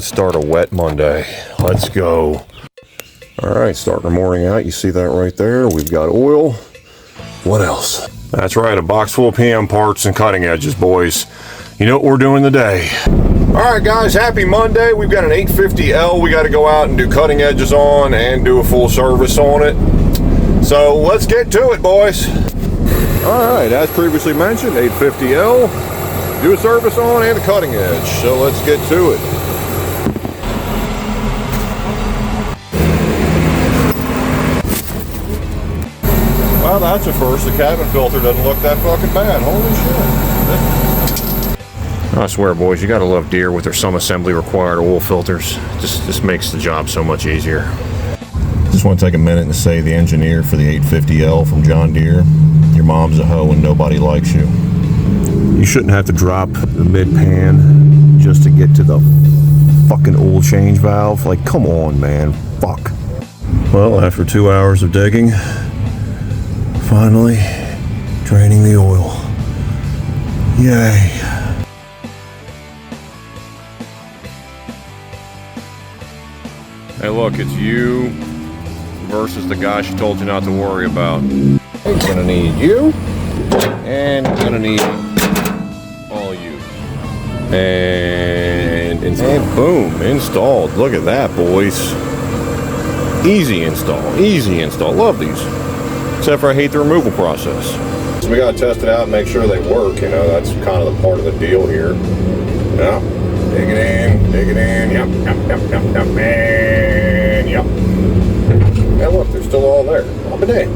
let's start a wet Monday. Let's go. All right, starting the morning out. You see that right there? We've got oil. What else? That's right, a box full of PM parts and cutting edges, boys. You know what we're doing today. All right, guys, happy Monday. We've got an 850L we got to go out and do cutting edges on and do a full service on it. So let's get to it, boys. All right, as previously mentioned, 850L, do a service on and a cutting edge. So let's get to it. Well, that's a first. The cabin filter doesn't look that fucking bad. Holy shit. I swear, boys, you gotta love Deere with their some assembly required oil filters. Just makes the job so much easier. Just want to take a minute and say the engineer for the 850L from John Deere, your mom's a hoe and nobody likes you. You shouldn't have to drop the mid-pan just to get to the fucking oil change valve. Like, come on, man. Fuck. Well, after 2 hours of digging, finally draining the oil. Yay. Hey, look, it's you versus the guy she told you not to worry about. I'm gonna need you, and I'm gonna need all of you. And boom, installed. Look at that, boys. Easy install, easy install. Love these. Except for I hate the removal process. So we gotta test it out and make sure they work, you know, that's kind of the part of the deal here. Yeah, dig it in, yep, and yep. And look, they're still all there. I'll be damned.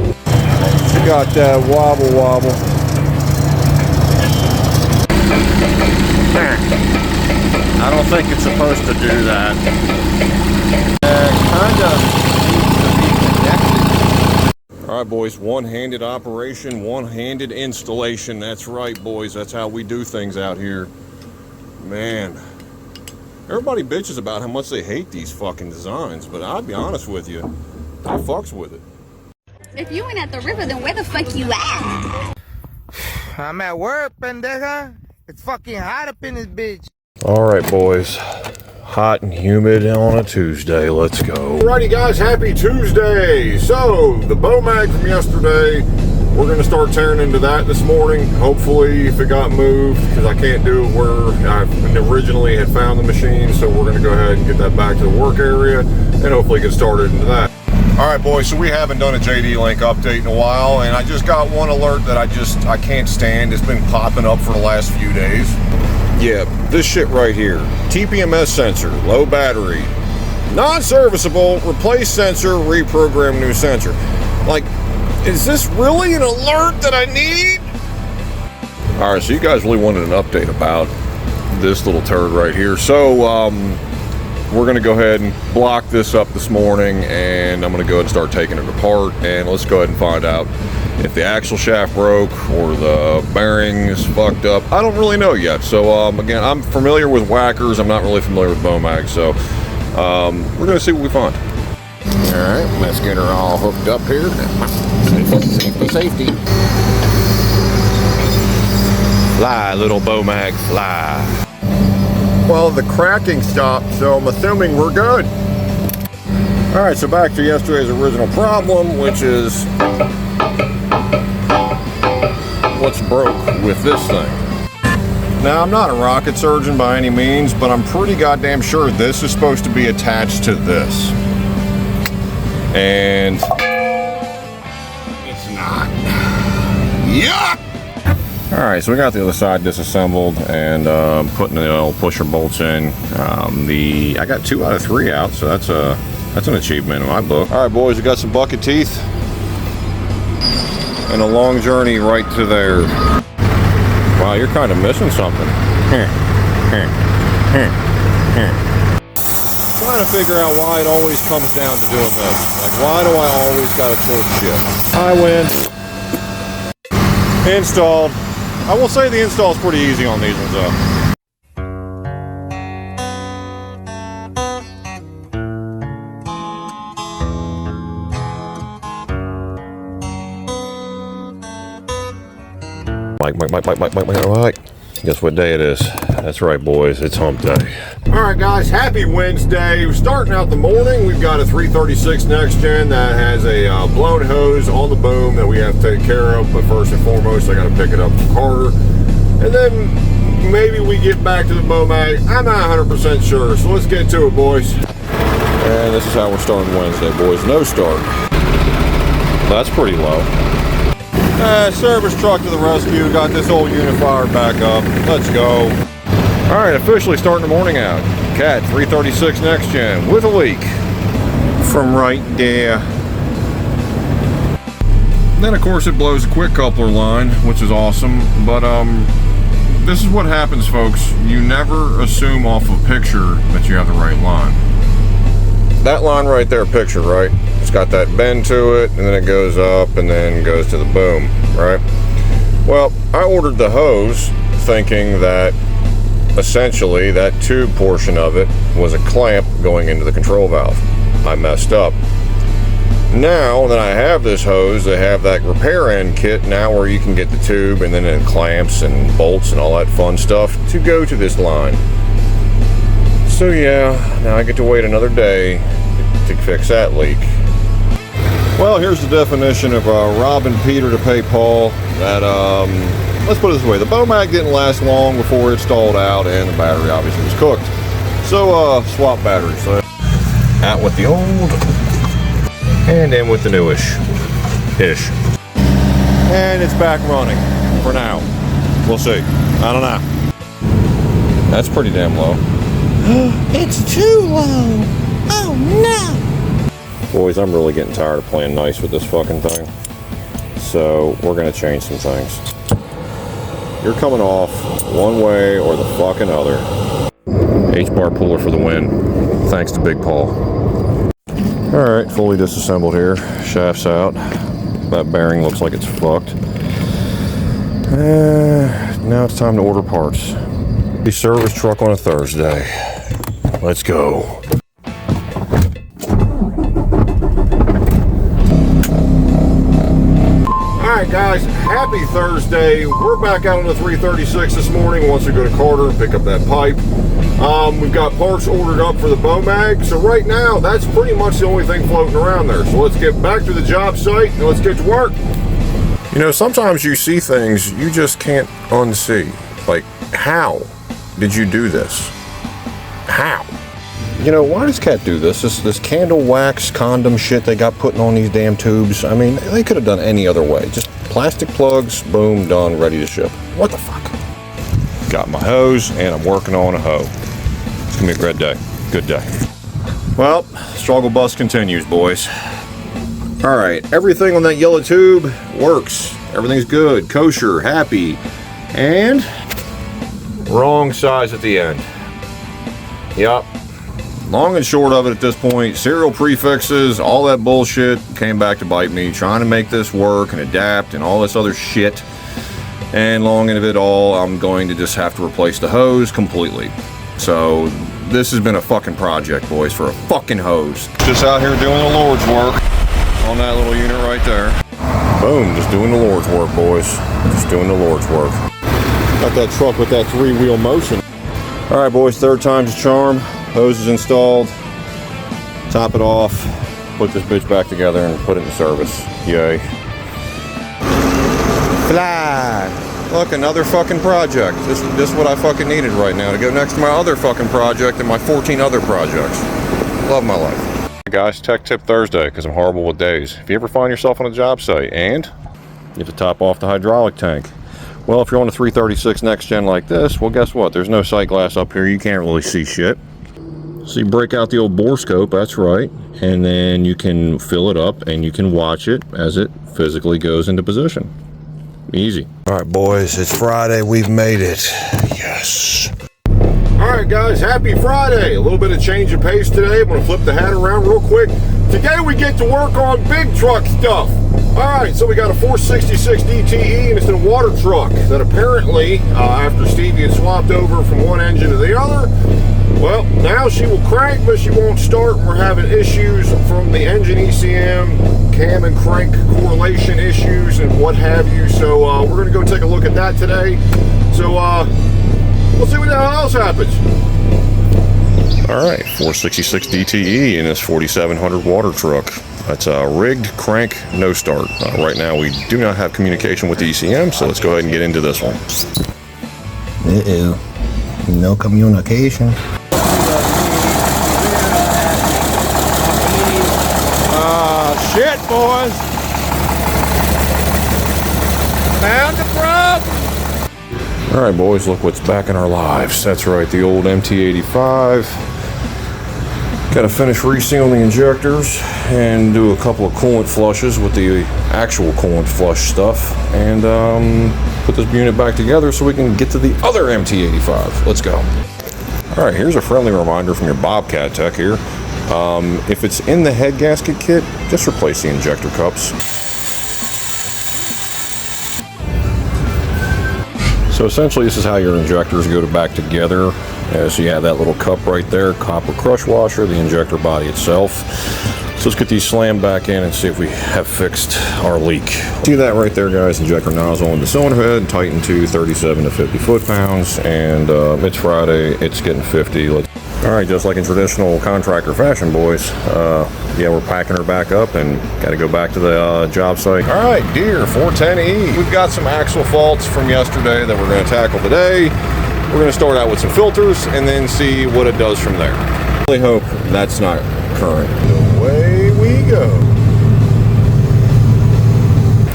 We got that wobble. I don't think it's supposed to do that. All right, boys, one-handed operation, one-handed installation. That's right, boys. That's how we do things out here. Man, everybody bitches about how much they hate these fucking designs, but I'll be honest with you, I fucks with it. If you ain't at the river, then where the fuck you at? I'm at work, pendeja. It's fucking hot up in this bitch. All right, boys. Hot and humid on a Tuesday. Let's go. Alrighty, guys. Happy Tuesday. So, the Bomax from yesterday, we're going to start tearing into that this morning. Hopefully, if it got moved, because I can't do it where I originally had found the machine. So, we're going to go ahead and get that back to the work area and hopefully get started into that. Alright, boys, so we haven't done a JD Link update in a while, and I just got one alert that I can't stand. It's been popping up for the last few days. Yeah, this shit right here. TPMS sensor, low battery, non-serviceable, replace sensor, reprogram new sensor. Like, is this really an alert that I need? Alright, so you guys really wanted an update about this little turd right here. So, we're going to go ahead and block this up this morning, and I'm going to go ahead and start taking it apart, and let's go ahead and find out if the axle shaft broke or the bearings fucked up. I don't really know yet. So again, I'm familiar with whackers. I'm not really familiar with Bomax, so we're going to see what we find. All right, let's get her all hooked up here. Safety. Fly, little Bomax, fly. Well, the cracking stopped, so I'm assuming we're good. All right, so back to yesterday's original problem, which is what's broke with this thing. Now, I'm not a rocket surgeon by any means, but I'm pretty goddamn sure this is supposed to be attached to this. And it's not. Yuck! Alright, so we got the other side disassembled and putting the old pusher bolts in. I got 2 out of 3 out, so that's an achievement in my book. Alright, boys, we got some bucket teeth and a long journey right to there. Wow, you're kind of missing something. Trying to figure out why it always comes down to doing this. Like, why do I always gotta torque shit? I win. Installed. I will say the install is pretty easy on these ones though. Mike. Guess what day it is? That's right, boys. It's hump day. All Alright guys, happy Wednesday. We're starting out the morning. We've got a 336 Next Gen that has a blown hose on the boom that we have to take care of. But first and foremost, I got to pick it up from Carter. And then maybe we get back to the Bomax. I'm not 100% sure. So let's get to it, boys. And this is how we're starting Wednesday, boys. No start. That's pretty low. Service truck to the rescue. Got this old unifier back up. Let's go. Alright, officially starting the morning out. Cat 336 Next Gen with a leak from right there. Then of course it blows a quick coupler line, which is awesome. But this is what happens, folks. You never assume off a picture that you have the right line. That line right there, picture, right? It's got that bend to it, and then it goes up and then goes to the boom, right? Well, I ordered the hose thinking that essentially that tube portion of it was a clamp going into the control valve. I messed up. Now that I have this hose, they have that repair end kit now where you can get the tube and then it clamps and bolts and all that fun stuff to go to this line. So yeah, now I get to wait another day to fix that leak. Well, here's the definition of robbing Peter to pay Paul. That let's put it this way, the Bomax didn't last long before it stalled out and the battery obviously was cooked. So swap batteries. Out with the old and in with the newish. And it's back running for now. We'll see. I don't know. That's pretty damn low. It's too low. Oh no. Boys, I'm really getting tired of playing nice with this fucking thing. So we're gonna change some things. You're coming off one way or the fucking other. H-bar puller for the win. Thanks to Big Paul. Alright, fully disassembled here. Shaft's out. That bearing looks like it's fucked. Now it's time to order parts. The service truck on a Thursday. Let's go. Alright guys, happy Thursday. We're back out on the 336 this morning once we go to Carter and pick up that pipe. We've got parts ordered up for the Bomax. So right now, that's pretty much the only thing floating around there. So let's get back to the job site and let's get to work. You know, sometimes you see things you just can't unsee. Like, how did you do this? How? You know, why does Cat do this? This candle wax condom shit they got putting on these damn tubes. I mean, they could have done any other way. Just plastic plugs, boom, done, ready to ship. What the fuck? Got my hose, and I'm working on a hoe. It's gonna be a great day. Good day. Well, struggle bus continues, boys. All right, everything on that yellow tube works. Everything's good, kosher, happy, and wrong size at the end. Yup. Long and short of it at this point, serial prefixes, all that bullshit came back to bite me, trying to make this work and adapt and all this other shit. And long end of it all, I'm going to just have to replace the hose completely. So this has been a fucking project, boys, for a fucking hose. Just out here doing the Lord's work on that little unit right there. Boom, just doing the Lord's work, boys. Just doing the Lord's work. Got that truck with that 3-wheel motion. All right, boys, third time's a charm. Hose is installed. Top it off. Put this bitch back together and put it in service. Yay. Fly. Look, another fucking project. This is what I fucking needed right now to go next to my other fucking project and my 14 other projects. Love my life. Hey guys, Tech Tip Thursday, because I'm horrible with days. If you ever find yourself on a job site and you have to top off the hydraulic tank, well, if you're on a 336 Next Gen like this, well, guess what? There's no sight glass up here. You can't really see shit. So you break out the old bore scope, that's right, and then you can fill it up and you can watch it as it physically goes into position. Easy. All right, boys, it's Friday. We've made it. Yes. All right, guys, happy Friday. A little bit of change of pace today. I'm going to flip the hat around real quick. Today we get to work on big truck stuff. All right, so we got a 466 DTE, and it's a water truck that apparently, after Stevie had swapped over from one engine to the other, well, now she will crank, but she won't start. We're having issues from the engine ECM, cam and crank correlation issues, and what have you. So we're going to go take a look at that today. So we'll see what the hell else happens. Alright, 466 DTE in this 4700 water truck. That's a rigged crank no start. Right now we do not have communication with the ECM, so let's go ahead and get into this one. Uh-oh. No communication. Shit, boys. Found the problem. Alright boys, look what's back in our lives. That's right, the old MT85. Gotta finish resealing the injectors and do a couple of coolant flushes with the actual coolant flush stuff, and put this unit back together so we can get to the other MT85. Let's go. Alright, here's a friendly reminder from your Bobcat tech here. If it's in the head gasket kit, just replace the injector cups. So essentially this is how your injectors go back together. So you have that little cup right there, copper crush washer, the injector body itself. So let's get these slammed back in and see if we have fixed our leak. See that right there, guys, injector nozzle in the cylinder head, tightened to 37 to 50 foot-pounds, and it's Friday, it's getting 50. Alright, just like in traditional contractor fashion, boys, yeah, we're packing her back up and got to go back to the job site. Alright, Deere 410E. We've got some axle faults from yesterday that we're going to tackle today. We're going to start out with some filters and then see what it does from there. I really hope that's not current. Away we go.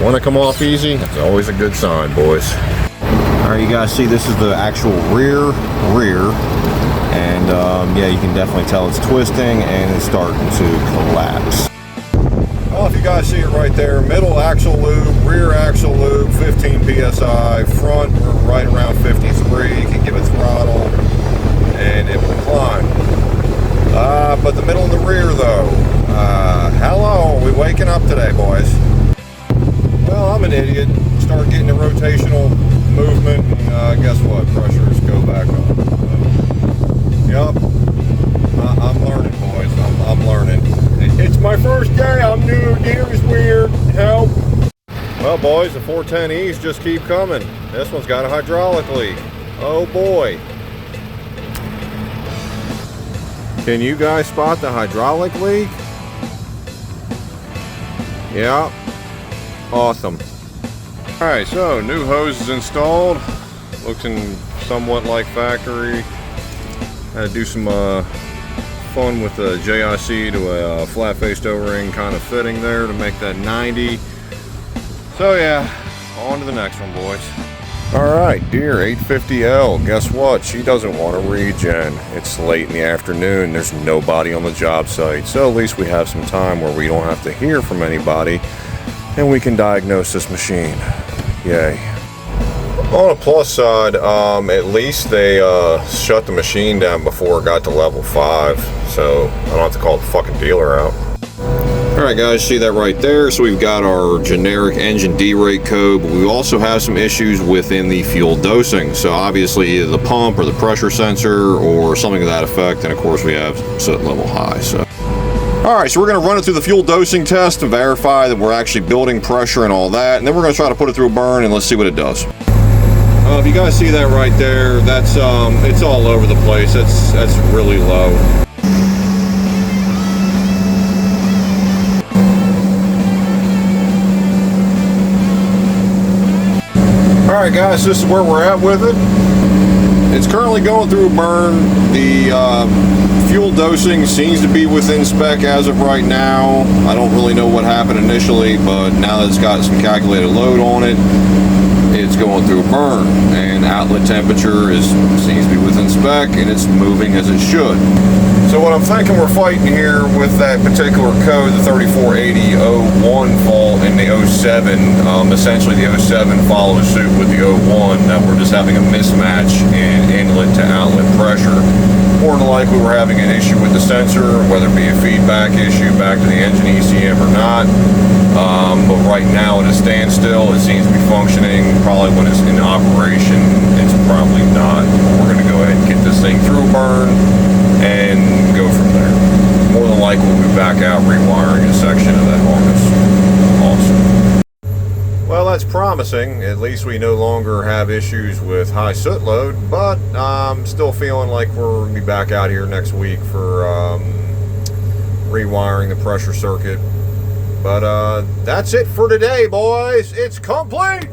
Want to come off easy? That's always a good sign, boys. Alright, you guys see this is the actual rear. And yeah, you can definitely tell it's twisting and it's starting to collapse. Well, if you guys see it right there, middle axle loop, rear axle loop, 15 psi, front we're right around 53. You can give it throttle and it will climb. But the middle and the rear though, hello, are we waking up today, boys? Well, I'm an idiot. Start getting the rotational movement and guess what? Pressures go back up. Yup, I'm learning, boys. I'm learning. It's my first day. I'm new. Deere is weird. Help. Well, boys, the 410Es just keep coming. This one's got a hydraulic leak. Oh boy. Can you guys spot the hydraulic leak? Yeah. Awesome. All right, so new hose is installed. Looking somewhat like factory. Had to do some fun with the JIC to a flat-faced O-ring kind of fitting there to make that 90. So yeah, on to the next one, boys. Alright, Deere 850L. Guess what? She doesn't want to regen. It's late in the afternoon. There's nobody on the job site. So at least we have some time where we don't have to hear from anybody and we can diagnose this machine. Yay. On a plus side, at least they shut the machine down before it got to level 5, so I don't have to call the fucking dealer out. Alright guys, see that right there? So we've got our generic engine derate code, but we also have some issues within the fuel dosing. So obviously either the pump or the pressure sensor or something to that effect, and of course we have set level high. So alright, so we're going to run it through the fuel dosing test to verify that we're actually building pressure and all that, and then we're going to try to put it through a burn and let's see what it does. If you guys see that right there, that's it's all over the place. That's really low. All right, guys, this is where we're at with it. It's currently going through a burn. The fuel dosing seems to be within spec as of right now. I don't really know what happened initially, but now that it's got some calculated load on it, it's going through a burn, and outlet temperature seems to be within spec, and it's moving as it should. So what I'm thinking we're fighting here with that particular code, the 3480-01 fault in the 07, essentially the 07 follows suit with the 01, that we're just having a mismatch in inlet to outlet pressure. More than likely we're having an issue with the sensor, whether it be a feedback issue back to the engine ECM or not. But right now at a standstill, it seems to be functioning. Probably when it's in operation, it's probably not. We're going to go ahead and get this thing through a burn and go from there. More than likely we'll be back out rewiring a section of that harness. Awesome. Well, that's prime. promising. At least we no longer have issues with high soot load, but I'm still feeling like we're going to be back out here next week for rewiring the pressure circuit. But that's it for today, boys. It's complete.